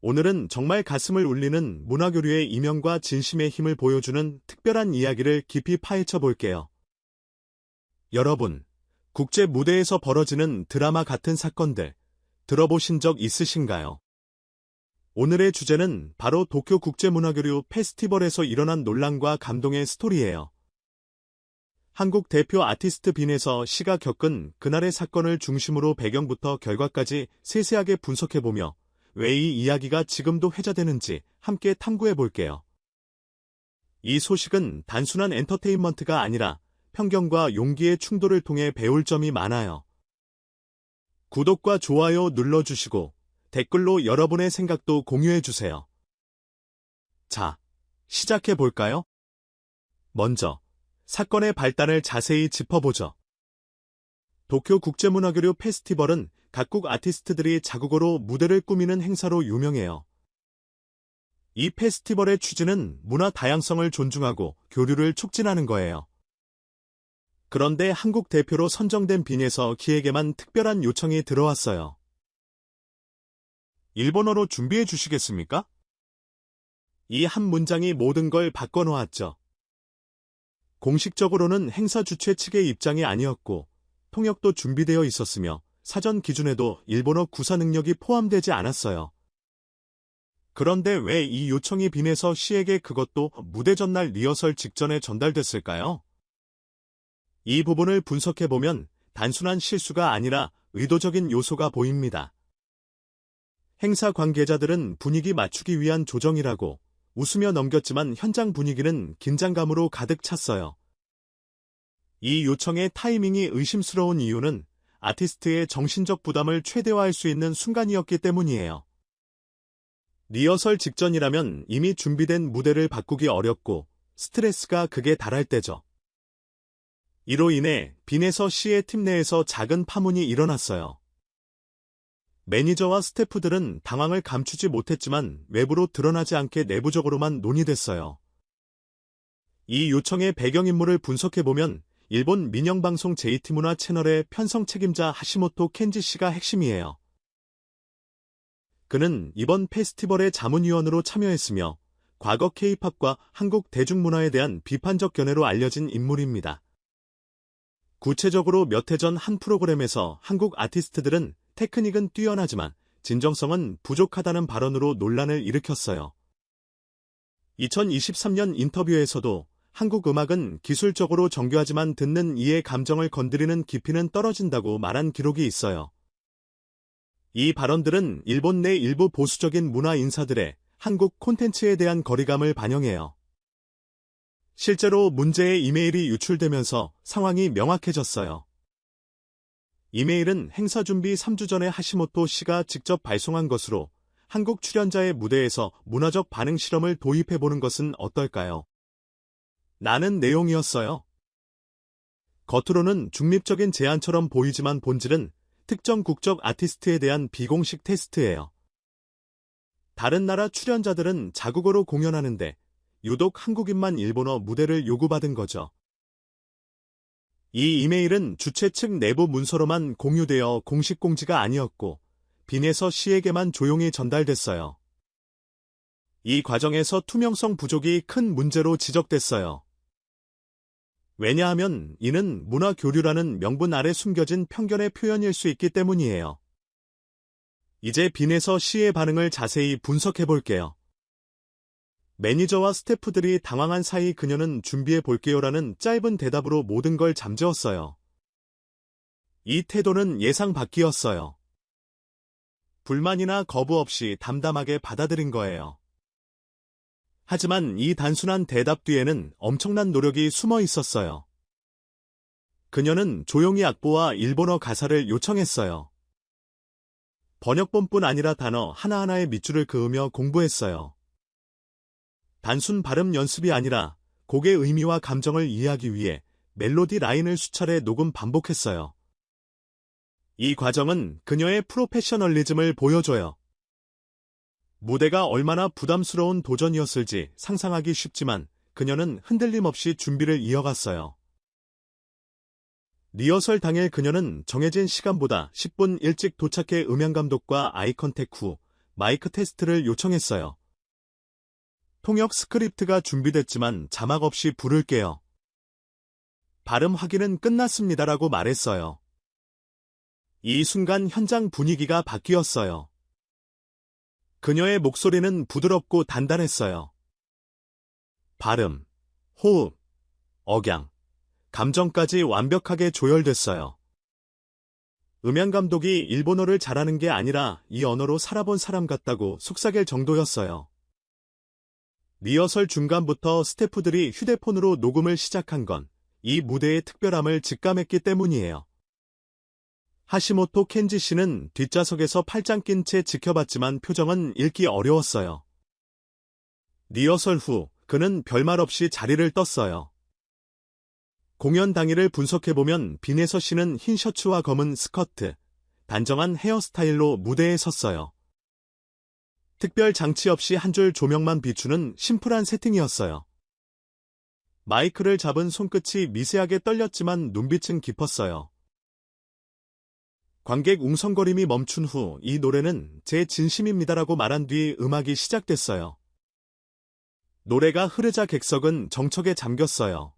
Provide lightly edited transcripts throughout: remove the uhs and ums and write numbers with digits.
오늘은 정말 가슴을 울리는 문화교류의 이면과 진심의 힘을 보여주는 특별한 이야기를 깊이 파헤쳐 볼게요. 여러분, 국제 무대에서 벌어지는 드라마 같은 사건들, 들어보신 적 있으신가요? 오늘의 주제는 바로 도쿄 국제문화교류 페스티벌에서 일어난 논란과 감동의 스토리예요. 한국 대표 아티스트 빈에서 씨가 겪은 그날의 사건을 중심으로 배경부터 결과까지 세세하게 분석해보며 왜 이 이야기가 지금도 회자되는지 함께 탐구해볼게요. 이 소식은 단순한 엔터테인먼트가 아니라 편견과 용기의 충돌을 통해 배울 점이 많아요. 구독과 좋아요 눌러주시고 댓글로 여러분의 생각도 공유해주세요. 자, 시작해볼까요? 먼저 사건의 발단을 자세히 짚어보죠. 도쿄 국제문화교류 페스티벌은 각국 아티스트들이 자국어로 무대를 꾸미는 행사로 유명해요. 이 페스티벌의 취지는 문화 다양성을 존중하고 교류를 촉진하는 거예요. 그런데 한국 대표로 선정된 빈에서 기획에만 특별한 요청이 들어왔어요. 일본어로 준비해 주시겠습니까? 이 한 문장이 모든 걸 바꿔놓았죠. 공식적으로는 행사 주최 측의 입장이 아니었고 통역도 준비되어 있었으며 사전 기준에도 일본어 구사 능력이 포함되지 않았어요. 그런데 왜 이 요청이 빈에서 씨에게 그것도 무대 전날 리허설 직전에 전달됐을까요? 이 부분을 분석해보면 단순한 실수가 아니라 의도적인 요소가 보입니다. 행사 관계자들은 분위기 맞추기 위한 조정이라고 웃으며 넘겼지만 현장 분위기는 긴장감으로 가득 찼어요. 이 요청의 타이밍이 의심스러운 이유는 아티스트의 정신적 부담을 최대화할 수 있는 순간이었기 때문이에요. 리허설 직전이라면 이미 준비된 무대를 바꾸기 어렵고 스트레스가 극에 달할 때죠. 이로 인해 빈에서 씨의 팀 내에서 작은 파문이 일어났어요. 매니저와 스태프들은 당황을 감추지 못했지만 외부로 드러나지 않게 내부적으로만 논의됐어요. 이 요청의 배경인물을 분석해보면 일본 민영방송 JT문화 채널의 편성 책임자 하시모토 켄지 씨가 핵심이에요. 그는 이번 페스티벌의 자문위원으로 참여했으며 과거 K-팝과 한국 대중문화에 대한 비판적 견해로 알려진 인물입니다. 구체적으로 몇 해 전 한 프로그램에서 한국 아티스트들은 테크닉은 뛰어나지만 진정성은 부족하다는 발언으로 논란을 일으켰어요. 2023년 인터뷰에서도 한국 음악은 기술적으로 정교하지만 듣는 이의 감정을 건드리는 깊이는 떨어진다고 말한 기록이 있어요. 이 발언들은 일본 내 일부 보수적인 문화 인사들의 한국 콘텐츠에 대한 거리감을 반영해요. 실제로 문제의 이메일이 유출되면서 상황이 명확해졌어요. 이메일은 행사 준비 3주 전에 하시모토 씨가 직접 발송한 것으로 한국 출연자의 무대에서 문화적 반응 실험을 도입해보는 것은 어떨까요? 라는 내용이었어요. 겉으로는 중립적인 제안처럼 보이지만 본질은 특정 국적 아티스트에 대한 비공식 테스트예요. 다른 나라 출연자들은 자국어로 공연하는데 유독 한국인만 일본어 무대를 요구받은 거죠. 이 이메일은 주최 측 내부 문서로만 공유되어 공식 공지가 아니었고 빈에서 씨에게만 조용히 전달됐어요. 이 과정에서 투명성 부족이 큰 문제로 지적됐어요. 왜냐하면 이는 문화 교류라는 명분 아래 숨겨진 편견의 표현일 수 있기 때문이에요. 이제 빈에서 씨의 반응을 자세히 분석해 볼게요. 매니저와 스태프들이 당황한 사이 그녀는 준비해 볼게요라는 짧은 대답으로 모든 걸 잠재웠어요. 이 태도는 예상 밖이었어요. 불만이나 거부 없이 담담하게 받아들인 거예요. 하지만 이 단순한 대답 뒤에는 엄청난 노력이 숨어 있었어요. 그녀는 조용히 악보와 일본어 가사를 요청했어요. 번역본뿐 아니라 단어 하나하나의 밑줄을 그으며 공부했어요. 단순 발음 연습이 아니라 곡의 의미와 감정을 이해하기 위해 멜로디 라인을 수차례 녹음 반복했어요. 이 과정은 그녀의 프로페셔널리즘을 보여줘요. 무대가 얼마나 부담스러운 도전이었을지 상상하기 쉽지만 그녀는 흔들림 없이 준비를 이어갔어요. 리허설 당일 그녀는 정해진 시간보다 10분 일찍 도착해 음향감독과 아이컨택 후 마이크 테스트를 요청했어요. 통역 스크립트가 준비됐지만 자막 없이 부를게요. 발음 확인은 끝났습니다라고 말했어요. 이 순간 현장 분위기가 바뀌었어요. 그녀의 목소리는 부드럽고 단단했어요. 발음, 호흡, 억양, 감정까지 완벽하게 조열됐어요. 음향 감독이 일본어를 잘하는 게 아니라 이 언어로 살아본 사람 같다고 속삭일 정도였어요. 리허설 중간부터 스태프들이 휴대폰으로 녹음을 시작한 건 이 무대의 특별함을 직감했기 때문이에요. 하시모토 켄지 씨는 뒷좌석에서 팔짱 낀 채 지켜봤지만 표정은 읽기 어려웠어요. 리허설 후 그는 별말 없이 자리를 떴어요. 공연 당일을 분석해보면 빈에서 씨는 흰 셔츠와 검은 스커트, 단정한 헤어스타일로 무대에 섰어요. 특별 장치 없이 한 줄 조명만 비추는 심플한 세팅이었어요. 마이크를 잡은 손끝이 미세하게 떨렸지만 눈빛은 깊었어요. 관객 웅성거림이 멈춘 후 이 노래는 제 진심입니다라고 말한 뒤 음악이 시작됐어요. 노래가 흐르자 객석은 정적에 잠겼어요.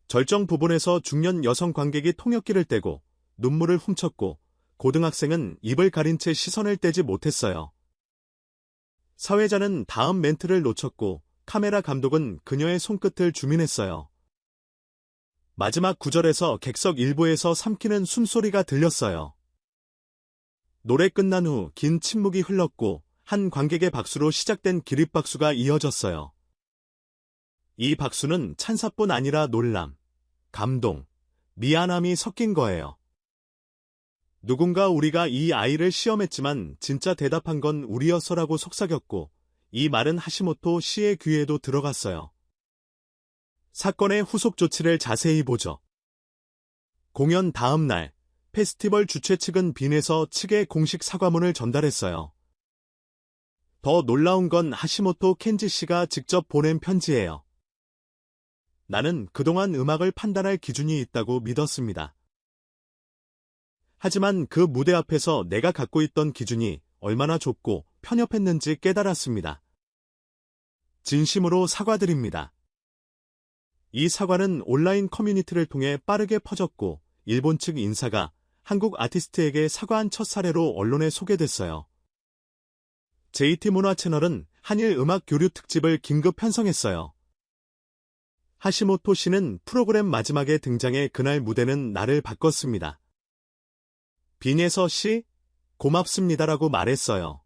절정 부분에서 중년 여성 관객이 통역기를 떼고 눈물을 훔쳤고 고등학생은 입을 가린 채 시선을 떼지 못했어요. 사회자는 다음 멘트를 놓쳤고 카메라 감독은 그녀의 손끝을 주민했어요. 마지막 구절에서 객석 일부에서 삼키는 숨소리가 들렸어요. 노래 끝난 후 긴 침묵이 흘렀고 한 관객의 박수로 시작된 기립박수가 이어졌어요. 이 박수는 찬사뿐 아니라 놀람, 감동, 미안함이 섞인 거예요. 누군가 우리가 이 아이를 시험했지만 진짜 대답한 건 우리였어라고 속삭였고 이 말은 하시모토 씨의 귀에도 들어갔어요. 사건의 후속 조치를 자세히 보죠. 공연 다음 날, 페스티벌 주최 측은 빈에서 측에 공식 사과문을 전달했어요. 더 놀라운 건 하시모토 켄지 씨가 직접 보낸 편지예요. 나는 그동안 음악을 판단할 기준이 있다고 믿었습니다. 하지만 그 무대 앞에서 내가 갖고 있던 기준이 얼마나 좁고 편협했는지 깨달았습니다. 진심으로 사과드립니다. 이 사과는 온라인 커뮤니티를 통해 빠르게 퍼졌고 일본 측 인사가 한국 아티스트에게 사과한 첫 사례로 언론에 소개됐어요. JT 문화 채널은 한일 음악 교류 특집을 긴급 편성했어요. 하시모토 씨는 프로그램 마지막에 등장해 그날 무대는 나를 바꿨습니다. 빈에서 씨, 고맙습니다라고 말했어요.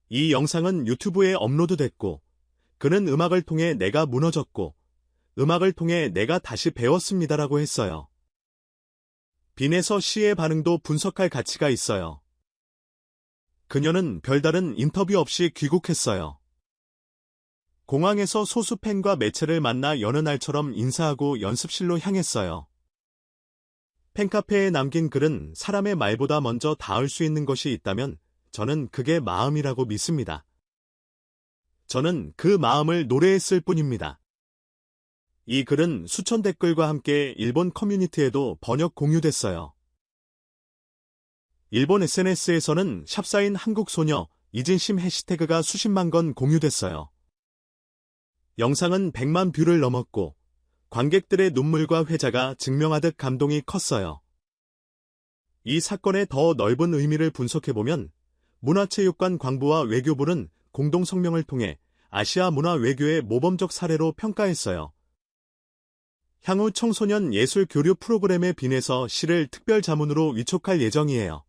이 영상은 유튜브에 업로드됐고 그는 음악을 통해 내가 무너졌고 음악을 통해 내가 다시 배웠습니다라고 했어요. 빈에서 씨의 반응도 분석할 가치가 있어요. 그녀는 별다른 인터뷰 없이 귀국했어요. 공항에서 소수 팬과 매체를 만나 여느 날처럼 인사하고 연습실로 향했어요. 팬카페에 남긴 글은 사람의 말보다 먼저 닿을 수 있는 것이 있다면 저는 그게 마음이라고 믿습니다. 저는 그 마음을 노래에 쓸 뿐입니다. 이 글은 수천 댓글과 함께 일본 커뮤니티에도 번역 공유됐어요. 일본 SNS에서는 샵사인 한국소녀 이진심 해시태그가 수십만 건 공유됐어요. 영상은 100만 뷰를 넘었고 관객들의 눈물과 회자가 증명하듯 감동이 컸어요. 이 사건의 더 넓은 의미를 분석해보면 문화체육관 광부와 외교부는 공동성명을 통해 아시아 문화 외교의 모범적 사례로 평가했어요. 향후 청소년 예술 교류 프로그램의 빈에서 시를 특별 자문으로 위촉할 예정이에요.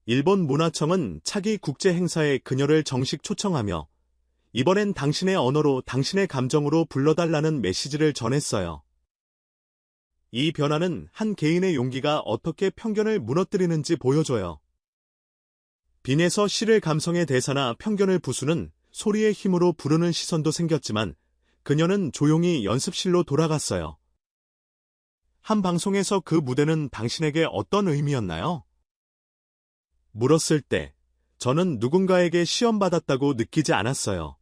일본 문화청은 차기 국제 행사에 그녀를 정식 초청하며 이번엔 당신의 언어로 당신의 감정으로 불러달라는 메시지를 전했어요. 이 변화는 한 개인의 용기가 어떻게 편견을 무너뜨리는지 보여줘요. 빈에서 시를 감성의 대사나 편견을 부수는 소리의 힘으로 부르는 시선도 생겼지만 그녀는 조용히 연습실로 돌아갔어요. 한 방송에서 그 무대는 당신에게 어떤 의미였나요? 물었을 때 저는 누군가에게 시험받았다고 느끼지 않았어요.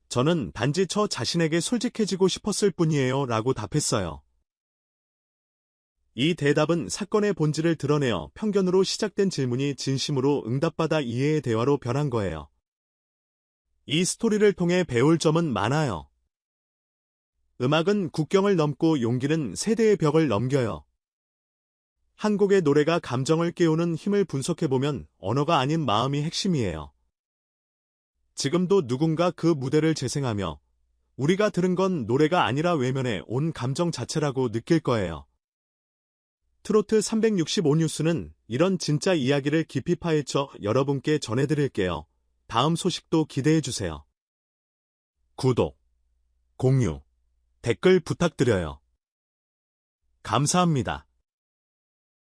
저는 단지 저 자신에게 솔직해지고 싶었을 뿐이에요 라고 답했어요. 이 대답은 사건의 본질을 드러내어 편견으로 시작된 질문이 진심으로 응답받아 이해의 대화로 변한 거예요. 이 스토리를 통해 배울 점은 많아요. 음악은 국경을 넘고 용기는 세대의 벽을 넘겨요. 한 곡의 노래가 감정을 깨우는 힘을 분석해보면 언어가 아닌 마음이 핵심이에요. 지금도 누군가 그 무대를 재생하며 우리가 들은 건 노래가 아니라 외면의 온 감정 자체라고 느낄 거예요. 트로트 365뉴스는 이런 진짜 이야기를 깊이 파헤쳐 여러분께 전해드릴게요. 다음 소식도 기대해주세요. 구독, 공유, 댓글 부탁드려요. 감사합니다.